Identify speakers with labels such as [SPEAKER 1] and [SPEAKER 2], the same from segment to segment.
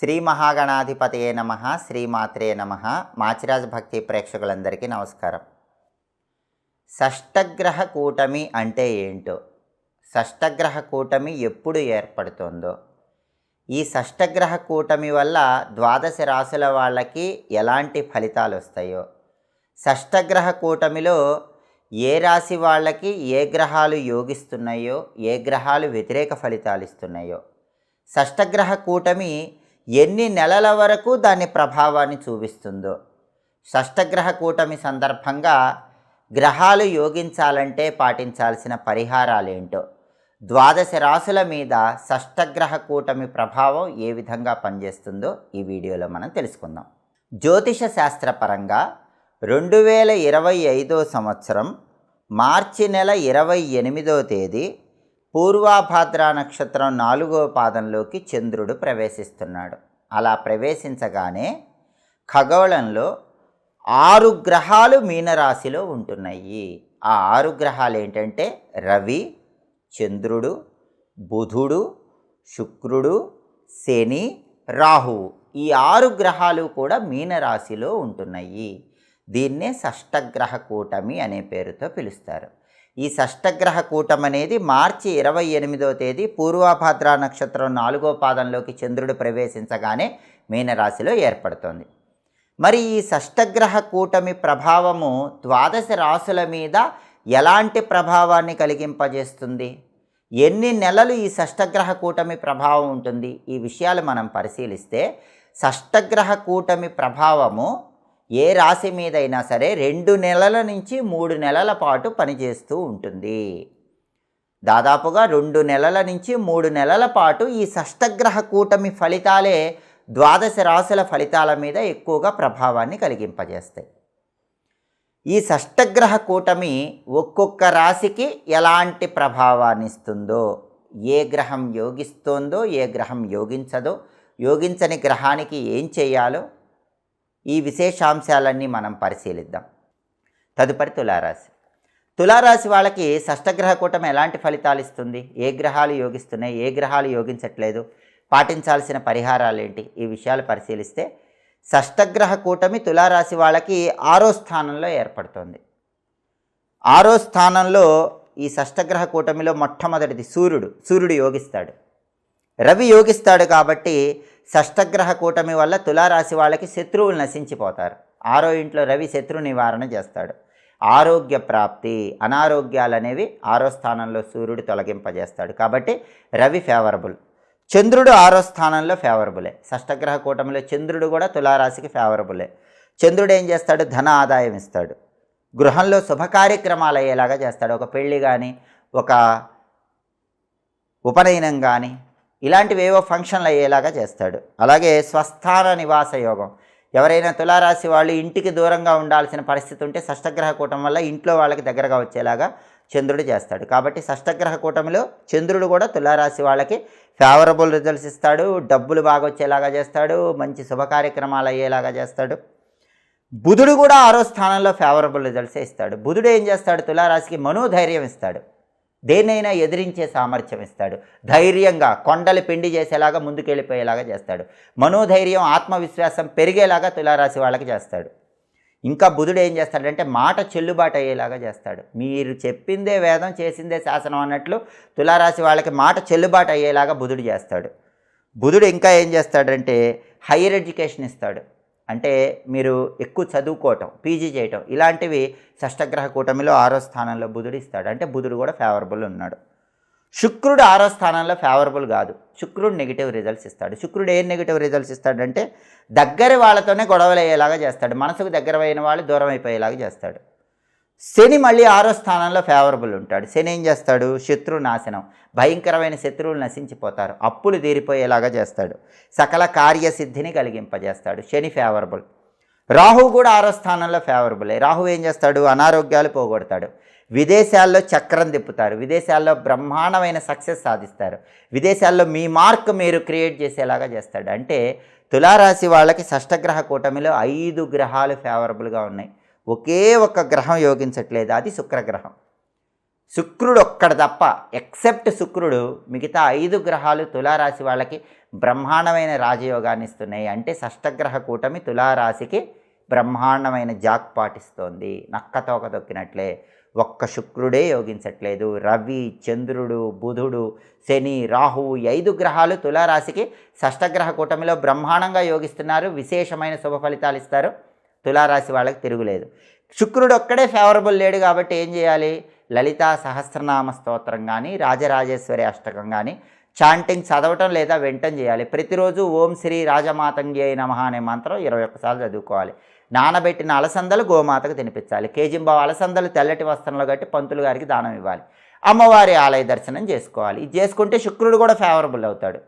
[SPEAKER 1] శ్రీ మహాగణాధిపతయే నమః, శ్రీమాత్రే నమః. మాచిరాజ్ భక్తి ప్రేక్షకులందరికీ నమస్కారం. షష్టగ్రహ కూటమి అంటే ఏంటో, షష్టగ్రహ కూటమి ఎప్పుడు ఏర్పడుతుందో, ఈ షష్టగ్రహ కూటమి వల్ల ద్వాదశ రాశుల వాళ్ళకి ఎలాంటి ఫలితాలు వస్తాయో, షష్టగ్రహ కూటమిలో ఏ రాశి వాళ్ళకి ఏ గ్రహాలు యోగిస్తున్నాయో, ఏ గ్రహాలు వ్యతిరేక ఫలితాలు ఇస్తున్నాయో, షష్టగ్రహ కూటమి ఎన్ని నెలల వరకు దాని ప్రభావాన్ని చూపిస్తుందో, షష్టగ్రహ కూటమి సందర్భంగా గ్రహాలు యోగించాలంటే పాటించాల్సిన పరిహారాలేంటో, ద్వాదశ రాశుల మీద షష్టగ్రహ కూటమి ప్రభావం ఏ విధంగా పనిచేస్తుందో ఈ వీడియోలో మనం తెలుసుకుందాం. జ్యోతిష శాస్త్రపరంగా 2025 సంవత్సరం మార్చి నెల 28వ తేదీ పూర్వాభాద్ర నక్షత్రం 4వ పాదంలోకి చంద్రుడు ప్రవేశిస్తున్నాడు. అలా ప్రవేశించగానే ఖగోళంలో 6 గ్రహాలు మీనరాశిలో ఉంటున్నాయి. ఆ 6 గ్రహాలు ఏంటంటే రవి, చంద్రుడు, బుధుడు, శుక్రుడు, శని, రాహువు. ఈ 6 గ్రహాలు కూడా మీనరాశిలో ఉంటున్నాయి. దీన్నే షష్టగ్రహ కూటమి అనే పేరుతో పిలుస్తారు. ఈ షష్టగ్రహ కూటమి అనేది మార్చి 28వ తేదీ పూర్వాభాద్ర నక్షత్రం 4వ పాదంలోకి చంద్రుడు ప్రవేశించగానే మీనరాశిలో ఏర్పడుతుంది. మరి ఈ షష్టగ్రహ కూటమి ప్రభావము ద్వాదశ రాశుల మీద ఎలాంటి ప్రభావాన్ని కలిగింపజేస్తుంది, ఎన్ని నెలలు ఈ షష్టగ్రహ కూటమి ప్రభావం ఉంటుంది, ఈ విషయాలు మనం పరిశీలిస్తే షష్టగ్రహ కూటమి ప్రభావము ఏ రాశి మీద అయినా సరే 2 నెలల నుంచి 3 నెలల పాటు పనిచేస్తూ ఉంటుంది. దాదాపుగా 2 నెలల నుంచి 3 నెలల పాటు ఈ షష్టగ్రహ కూటమి ఫలితాలే ద్వాదశ రాశుల ఫలితాల మీద ఎక్కువగా ప్రభావాన్ని కలిగింపజేస్తాయి. ఈ షష్టగ్రహ కూటమి ఒక్కొక్క రాశికి ఎలాంటి ప్రభావాన్ని ఇస్తుందో, ఏ గ్రహం యోగిస్తోందో, ఏ గ్రహం యోగించదో, యోగించని గ్రహానికి ఏం చేయాలో, ఈ విశేషాంశాలన్నీ మనం పరిశీలిద్దాం. తదుపరి తులారాశి. తులారాశి వాళ్ళకి షష్టగ్రహ కూటమి ఎలాంటి ఫలితాలు ఇస్తుంది, ఏ గ్రహాలు యోగిస్తున్నాయి, ఏ గ్రహాలు యోగించట్లేదు, పాటించాల్సిన పరిహారాలు ఏంటి, ఈ విషయాలు పరిశీలిస్తే షష్టగ్రహ కూటమి తులారాశి వాళ్ళకి 6వ స్థానంలో ఏర్పడుతుంది. 6వ స్థానంలో ఈ షష్టగ్రహ కూటమిలో మొట్టమొదటిది సూర్యుడు యోగిస్తాడు, రవి యోగిస్తాడు. కాబట్టి షష్టగ్రహ కూటమి వల్ల తులారాశి వాళ్ళకి శత్రువులు నశించిపోతారు. 6వ ఇంట్లో రవి శత్రు నివారణ చేస్తాడు. ఆరోగ్య ప్రాప్తి, అనారోగ్యాలు అనేవి 6వ స్థానంలో సూర్యుడు తొలగింపజేస్తాడు. కాబట్టి రవి ఫేవరబుల్. చంద్రుడు 6వ స్థానంలో ఫేవరబులే. షష్టగ్రహ కూటమిలో చంద్రుడు కూడా తులారాశికి ఫేవరబులే. చంద్రుడు ఏం చేస్తాడు, ధన ఆదాయం ఇస్తాడు, గృహంలో శుభ కార్యక్రమాలు అయ్యేలాగా చేస్తాడు. ఒక పెళ్ళి కానీ, ఒక ఉపనయనం కానీ, ఇలాంటివి ఏవో ఫంక్షన్లు అయ్యేలాగా చేస్తాడు. అలాగే స్వస్థాన నివాస యోగం. ఎవరైనా తులారాశి వాళ్ళు ఇంటికి దూరంగా ఉండాల్సిన పరిస్థితి ఉంటే షష్టగ్రహ కూటమి వల్ల ఇంట్లో వాళ్ళకి దగ్గరగా వచ్చేలాగా చంద్రుడు చేస్తాడు. కాబట్టి షష్టగ్రహ కూటమిలో చంద్రుడు కూడా తులారాశి వాళ్ళకి ఫేవరబుల్ రిజల్ట్స్ ఇస్తాడు, డబ్బులు బాగా వచ్చేలాగా చేస్తాడు, మంచి శుభ కార్యక్రమాలు అయ్యేలాగా చేస్తాడు. బుధుడు కూడా 6వ స్థానంలో ఫేవరబుల్ రిజల్ట్సే ఇస్తాడు. బుధుడు ఏం చేస్తాడు, తులారాశికి మనోధైర్యం ఇస్తాడు, దేన్నైనా ఎదిరించే సామర్థ్యం ఇస్తాడు, ధైర్యంగా కొండలు పిండి చేసేలాగా ముందుకెళ్ళిపోయేలాగా చేస్తాడు, మనోధైర్యం ఆత్మవిశ్వాసం పెరిగేలాగా తులారాశి వాళ్ళకి చేస్తాడు. ఇంకా బుధుడు ఏం చేస్తాడంటే మాట చెల్లుబాటు అయ్యేలాగా చేస్తాడు. మీరు చెప్పిందే వేదం, చేసిందే శాసనం అన్నట్లు తులారాశి వాళ్ళకి మాట చెల్లుబాటు అయ్యేలాగా బుధుడు చేస్తాడు. బుధుడు ఇంకా ఏం చేస్తాడంటే హైయర్ ఎడ్యుకేషన్ ఇస్తాడు. అంటే మీరు ఎక్కువ చదువుకోవటం, పీజీ చేయటం, ఇలాంటివి షష్టగ్రహ కూటమిలో 6వ స్థానంలో బుధుడు ఇస్తాడు. అంటే బుధుడు కూడా ఫేవరబుల్ ఉన్నాడు. శుక్రుడు 6వ స్థానంలో ఫేవరబుల్ కాదు. శుక్రుడు నెగిటివ్ రిజల్ట్స్ ఇస్తాడు. శుక్రుడు ఏం నెగిటివ్ రిజల్ట్స్ ఇస్తాడంటే దగ్గర వాళ్ళతోనే గొడవలు అయ్యేలాగా చేస్తాడు, మనసుకు దగ్గరమైన వాళ్ళు దూరం అయిపోయేలాగా చేస్తాడు. శని మళ్ళీ 6వ స్థానంలో ఫేవరబుల్ ఉంటాడు. శని ఏం చేస్తాడు, శత్రు నాశనం, భయంకరమైన శత్రువులు నశించిపోతారు, అప్పులు తీరిపోయేలాగా చేస్తాడు, సకల కార్యసిద్ధిని కలిగింపజేస్తాడు. శని ఫేవరబుల్. రాహువు కూడా 6వ స్థానంలో ఫేవరబులే. రాహువు ఏం చేస్తాడు, అనారోగ్యాలు పోగొడతాడు, విదేశాల్లో చక్రం తిప్పుతారు, విదేశాల్లో బ్రహ్మాండమైన సక్సెస్ సాధిస్తారు, విదేశాల్లో మీ మార్క్ మీరు క్రియేట్ చేసేలాగా చేస్తాడు. అంటే తులారాశి వాళ్ళకి షష్టగ్రహ కూటమిలో 5 గ్రహాలు ఫేవరబుల్గా ఉన్నాయి. ఒకే ఒక్క గ్రహం యోగించట్లేదు, అది శుక్రగ్రహం. శుక్రుడు ఒక్కడు తప్ప, ఎక్సెప్ట్ శుక్రుడు, మిగతా 5 గ్రహాలు తులారాశి వాళ్ళకి బ్రహ్మాండమైన రాజయోగాన్ని ఇస్తున్నాయి. అంటే షష్టగ్రహ కూటమి తులారాశికి బ్రహ్మాండమైన జాక్ పాటిస్తోంది. నక్కతోక తొక్కినట్లే. ఒక్క శుక్రుడే యోగించట్లేదు. రవి, చంద్రుడు, బుధుడు, శని, రాహువు, 5 గ్రహాలు తులారాశికి షష్టగ్రహ కూటమిలో బ్రహ్మాండంగా యోగిస్తున్నారు. విశేషమైన శుభ ఫలితాలు ఇస్తారు. తులారాశి వాళ్ళకి తిరుగులేదు. శుక్రుడు ఒక్కడే ఫేవరబుల్ లేడు కాబట్టి ఏం చేయాలి? లలితా సహస్రనామ స్తోత్రం కానీ, రాజరాజేశ్వరి అష్టకం కానీ చాంటింగ్ చదవటం లేదా వినటం చేయాలి. ప్రతిరోజు ఓం శ్రీ రాజమాతంగ్యై నమః అనే మంత్రం 21 సార్లు చదువుకోవాలి. నానబెట్టిన అలసందలు గోమాతకు తినిపించాలి. కేజింబావు అలసందలు తెల్లటి వస్త్రంలో కట్టి పంతులు గారికి దానం ఇవ్వాలి. అమ్మవారి ఆలయ దర్శనం చేసుకోవాలి. ఇది చేసుకుంటే శుక్రుడు కూడా ఫేవరబుల్ అవుతాడు.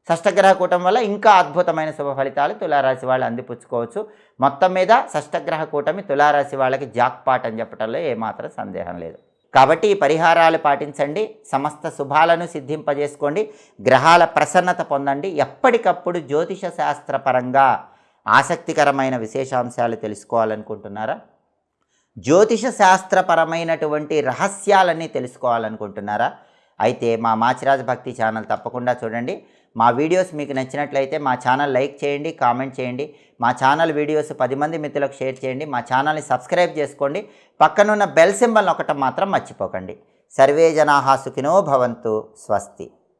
[SPEAKER 1] షష్టగ్రహ కూటమి వల్ల ఇంకా అద్భుతమైన శుభ ఫలితాలు తులారాశి వాళ్ళు అందిపుచ్చుకోవచ్చు. మొత్తం మీద షష్టగ్రహ కూటమి తులారాశి వాళ్ళకి జాక్పాట్ అని చెప్పడంలో ఏమాత్రం సందేహం లేదు. కాబట్టి ఈ పరిహారాలు పాటించండి. సమస్త శుభాలను సిద్ధింపజేసుకోండి. గ్రహాల ప్రసన్నత పొందండి. ఎప్పటికప్పుడు జ్యోతిష శాస్త్రపరంగా ఆసక్తికరమైన విశేషాంశాలు తెలుసుకోవాలనుకుంటున్నారా? జ్యోతిష శాస్త్రపరమైనటువంటి రహస్యాలన్నీ తెలుసుకోవాలనుకుంటున్నారా? అయితే మా మాచిరాజ్ భక్తి ఛానల్ తప్పకుండా చూడండి. మా వీడియోస్ మీకు నచ్చినట్లయితే మా ఛానల్ లైక్ చేయండి, కామెంట్ చేయండి. మా ఛానల్ వీడియోస్ 10 మంది మిత్రులకు షేర్ చేయండి. మా ఛానల్ని సబ్స్క్రైబ్ చేసుకోండి. పక్కనున్న బెల్ సింబల్ నొక్కటం మాత్రం మర్చిపోకండి. సర్వే జనాః సుఖినో భవంతు. స్వస్తి.